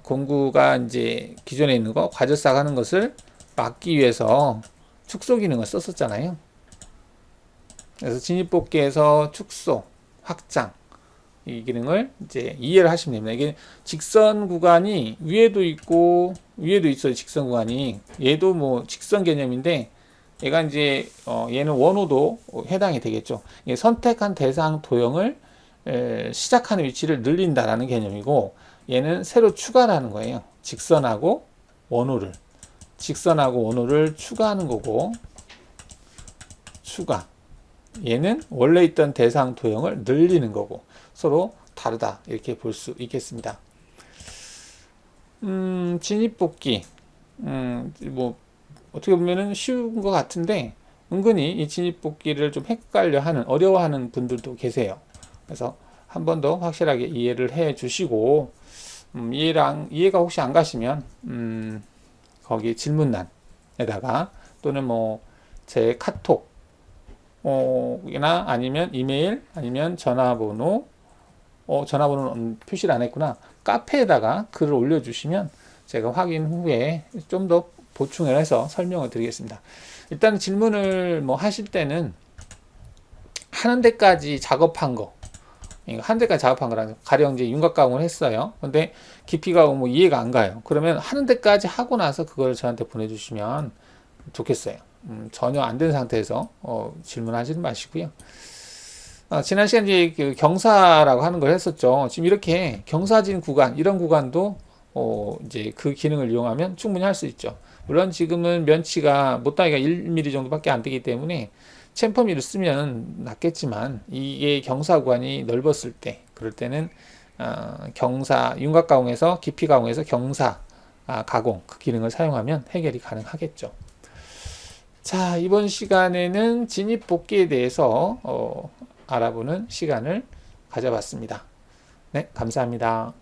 공구가 이제 기존에 있는 거 과저싹 하는 것을 막기 위해서 축소 기능을 썼었잖아요. 그래서 진입복귀에서 축소, 확장 이 기능을 이제 이해를 하시면 됩니다. 이게 직선 구간이 위에도 있어요. 직선 구간이 얘도 뭐 직선 개념인데 얘가 이제 얘는 원호도 해당이 되겠죠. 선택한 대상 도형을 시작하는 위치를 늘린다라는 개념이고 얘는 새로 추가라는 거예요. 직선하고 원호를 추가하는 거고 추가. 얘는 원래 있던 대상 도형을 늘리는 거고 서로 다르다 이렇게 볼 수 있겠습니다. 진입복귀 뭐 어떻게 보면은 쉬운 것 같은데 은근히 이 진입복귀를 좀 어려워하는 분들도 계세요. 그래서 한 번 더 확실하게 이해를 해 주시고 이해가 혹시 안 가시면 거기 질문란에다가 또는 뭐 제 카톡 이나 아니면 이메일 아니면 전화번호는 표시를 안 했구나. 카페에다가 글을 올려주시면 제가 확인 후에 좀 더 보충을 해서 설명을 드리겠습니다. 일단 질문을 뭐 하실 때는 하는 데까지 작업한 거라는 가령 이제 윤곽 가공을 했어요. 근데 깊이가 뭐 이해가 안 가요. 그러면 하는 데까지 하고 나서 그걸 저한테 보내주시면 좋겠어요. 전혀 안 된 상태에서 질문하지는 마시고요. 지난 시간에 그 경사라고 하는 걸 했었죠. 지금 이렇게 경사진 구간, 이런 구간도 이제 그 기능을 이용하면 충분히 할 수 있죠. 물론 지금은 면치가 못따기가 1mm 정도밖에 안 되기 때문에 챔퍼미를 쓰면 낫겠지만 이게 경사 구간이 넓었을 때 그럴 때는 윤곽 가공에서 깊이 가공에서 경사 가공 그 기능을 사용하면 해결이 가능하겠죠. 자, 이번 시간에는 진입복귀에 대해서 알아보는 시간을 가져봤습니다. 네, 감사합니다.